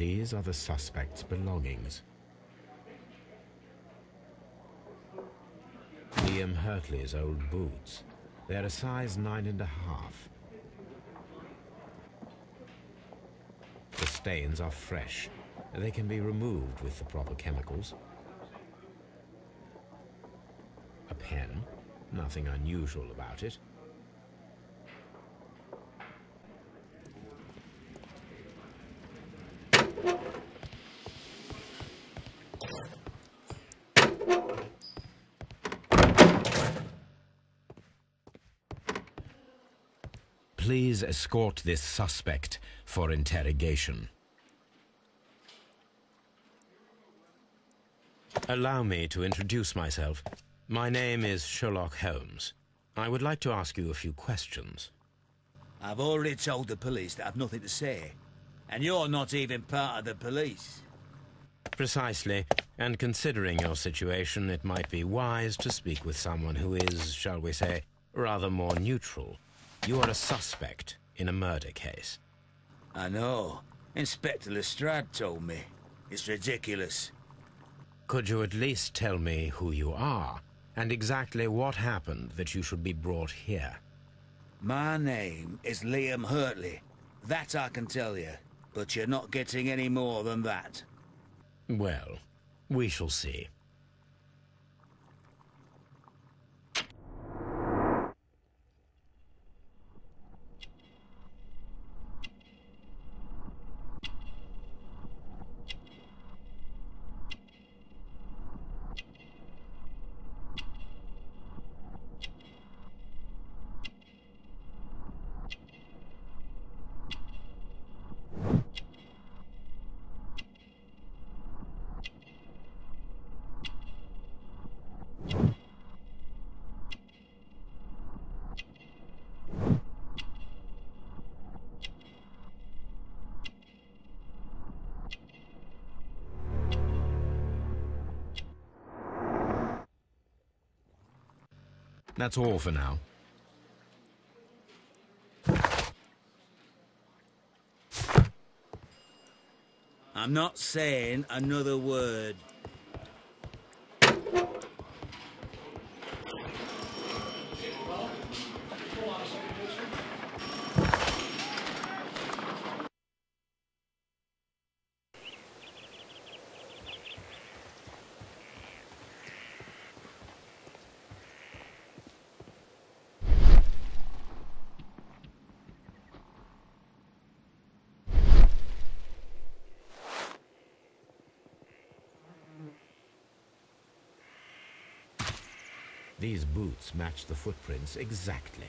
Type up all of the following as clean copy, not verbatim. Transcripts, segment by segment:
These are the suspect's belongings. Liam Hurley's old boots. They're a size 9.5. The stains are fresh. They can be removed with the proper chemicals. A pen. Nothing unusual about it. Please escort this suspect for interrogation. Allow me to introduce myself. My name is Sherlock Holmes. I would like to ask you a few questions. I've already told the police that I've nothing to say. And you're not even part of the police. Precisely. And considering your situation, it might be wise to speak with someone who is, shall we say, rather more neutral. You are a suspect in a murder case. I know. Inspector Lestrade told me. It's ridiculous. Could you at least tell me who you are, and exactly what happened that you should be brought here? My name is Liam Hurley. That I can tell you. But you're not getting any more than that. Well, we shall see. That's all for now. I'm not saying another word. These boots match the footprints exactly.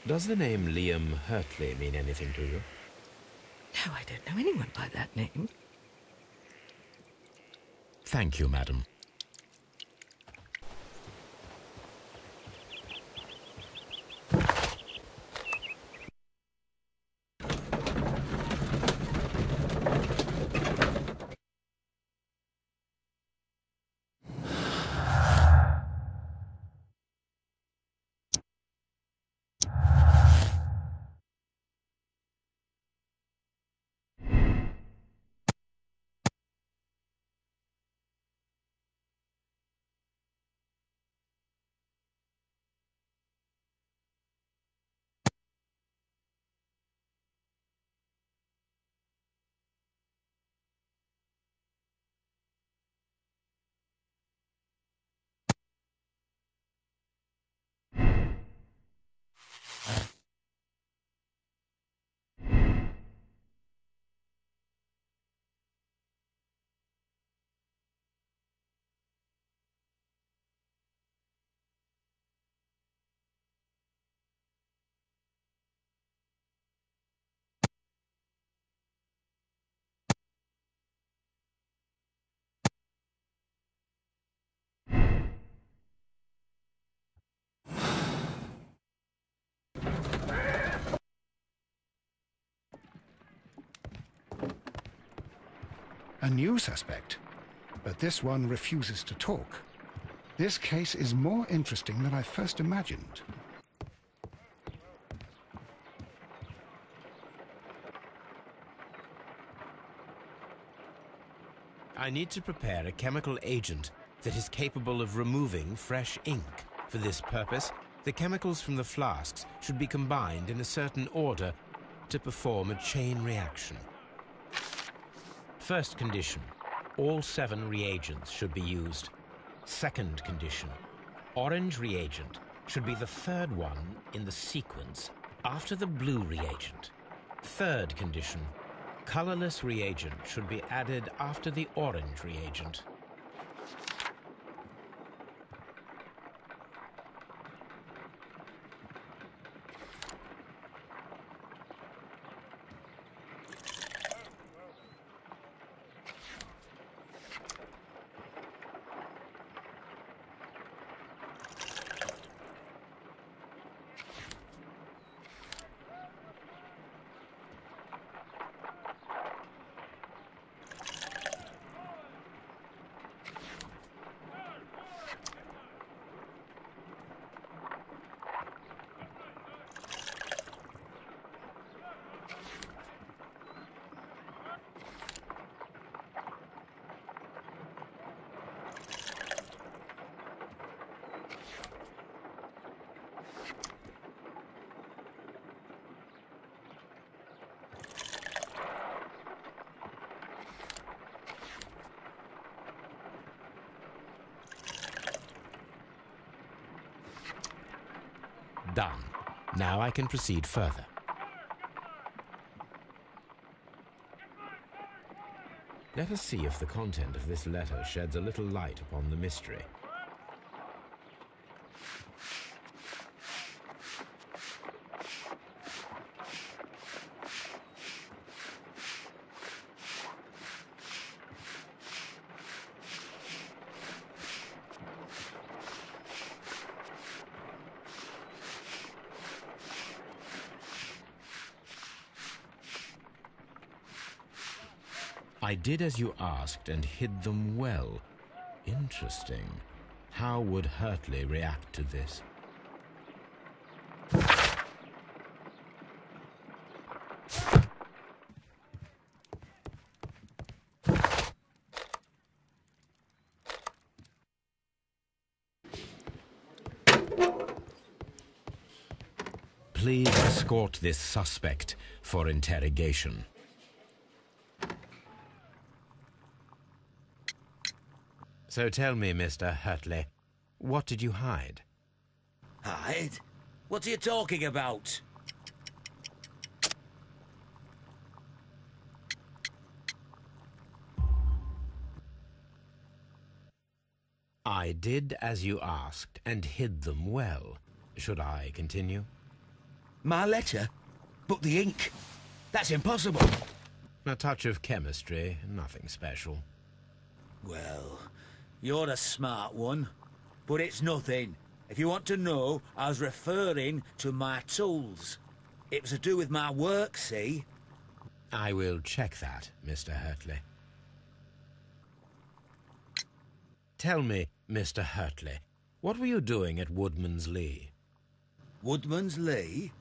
Does the name Liam Hurley mean anything to you? No, I don't know anyone by that name. Thank you, madam. A new suspect, but this one refuses to talk. This case is more interesting than I first imagined. I need to prepare a chemical agent that is capable of removing fresh ink. For this purpose, the chemicals from the flasks should be combined in a certain order to perform a chain reaction. First condition, all 7 reagents should be used. Second condition, orange reagent should be the third one in the sequence after the blue reagent. Third condition, colorless reagent should be added after the orange reagent. Done. Now I can proceed further. Let us see if the content of this letter sheds a little light upon the mystery. I did as you asked and hid them well. Interesting. How would Hurley react to this? Please escort this suspect for interrogation. So tell me, Mr. Hurley, what did you hide? Hide? What are you talking about? I did as you asked and hid them well. Should I continue? My letter? But the ink? That's impossible. A touch of chemistry, nothing special. Well, you're a smart one, but it's nothing. If you want to know, I was referring to my tools. It was to do with my work, see? I will check that, Mr. Hurley. Tell me, Mr. Hurley, what were you doing at Woodman's Lee? Woodman's Lee?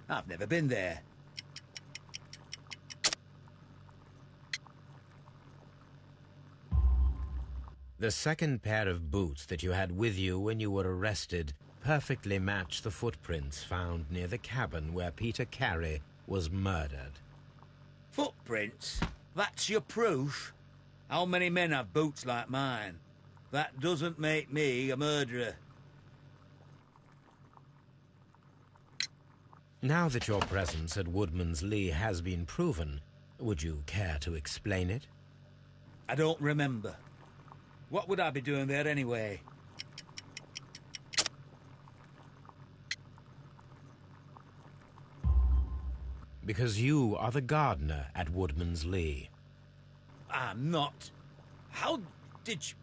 I've never been there. The second pair of boots that you had with you when you were arrested perfectly match the footprints found near the cabin where Peter Carey was murdered. Footprints? That's your proof? How many men have boots like mine? That doesn't make me a murderer. Now that your presence at Woodman's Lee has been proven, would you care to explain it? I don't remember. What would I be doing there anyway? Because you are the gardener at Woodman's Lee. I'm not. How did you...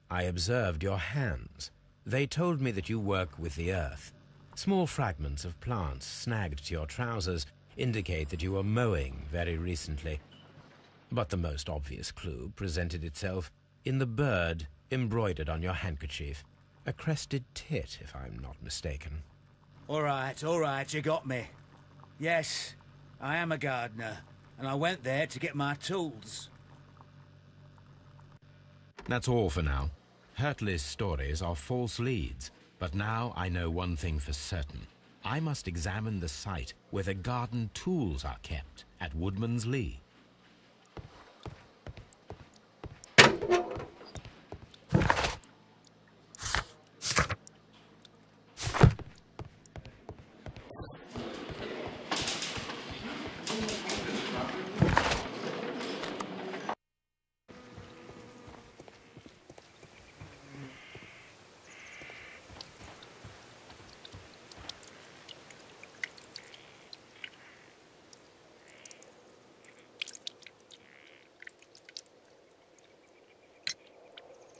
I observed your hands. They told me that you work with the earth. Small fragments of plants snagged to your trousers indicate that you were mowing very recently. But the most obvious clue presented itself in the bird embroidered on your handkerchief. A crested tit, if I'm not mistaken. All right, you got me. Yes, I am a gardener, and I went there to get my tools. That's all for now. Hurley's stories are false leads, but now I know one thing for certain. I must examine the site where the garden tools are kept at Woodman's Lee.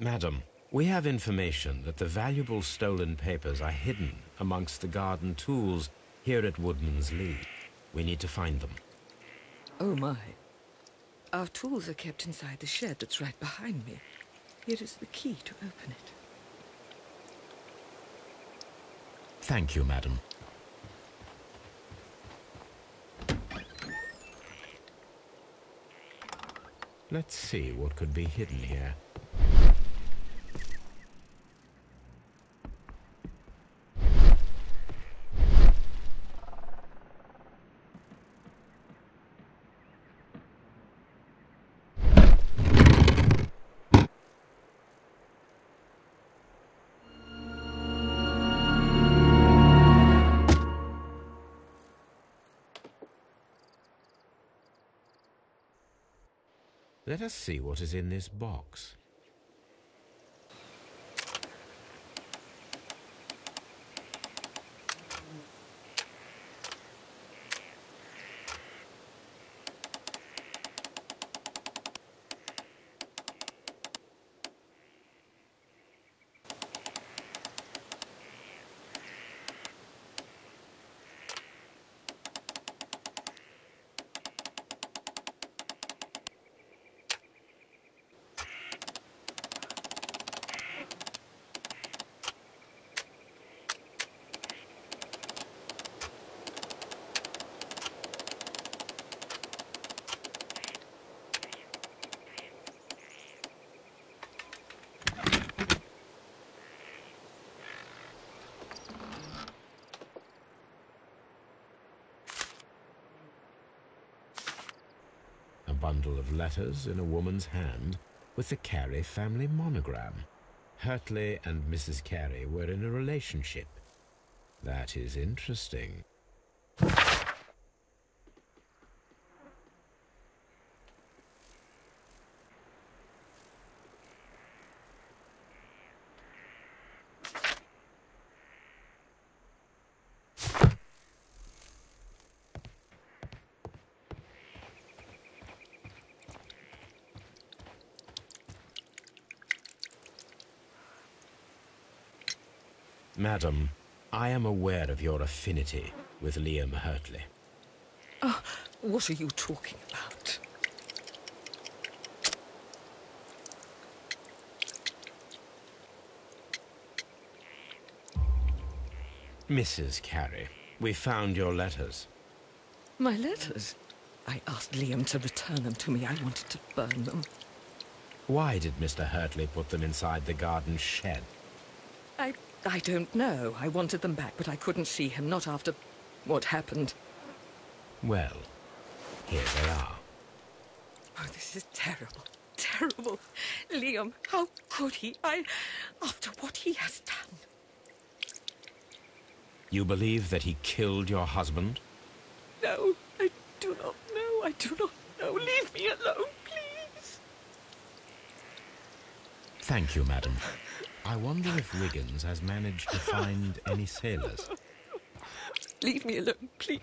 Madam, we have information that the valuable stolen papers are hidden amongst the garden tools here at Woodman's Lee. We need to find them. Oh, my. Our tools are kept inside the shed that's right behind me. Here is the key to open it. Thank you, madam. Let's see what could be hidden here. Let us see what is in this box. A bundle of letters in a woman's hand with the Carey family monogram. Hurley and Mrs. Carey were in a relationship. That is interesting. Madam, I am aware of your affinity with Liam Hurley. Oh, what are you talking about? Mrs. Carey, we found your letters. My letters? I asked Liam to return them to me. I wanted to burn them. Why did Mr. Hurley put them inside the garden shed? I don't know. I wanted them back, but I couldn't see him, not after what happened. Well, here they are. Oh, this is terrible. Terrible. Liam, how could he? After what he has done. You believe that he killed your husband? No, I do not know. I do not know. Leave me alone, please. Thank you, madam. I wonder if Wiggins has managed to find any sailors. Leave me alone, please.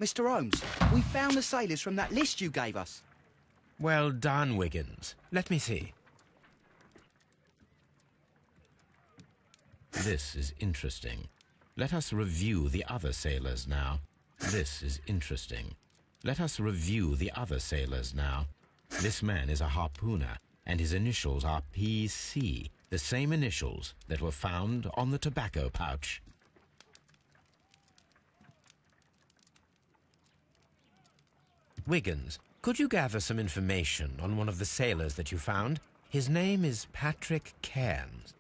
Mr. Holmes, we found the sailors from that list you gave us. Well done, Wiggins. Let me see. This is interesting. Let us review the other sailors now. This is interesting. Let us review the other sailors now. This man is a harpooner, and his initials are PC, the same initials that were found on the tobacco pouch. Wiggins, could you gather some information on one of the sailors that you found? His name is Patrick Cairns.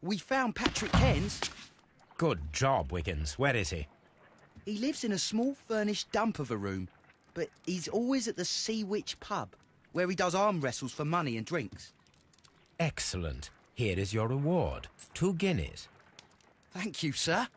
We found Patrick Cairns. Good job, Wiggins. Where is he? He lives in a small furnished dump of a room, but he's always at the Sea Witch pub, where he does arm wrestles for money and drinks. Excellent. Here is your reward. 2 guineas. Thank you, sir.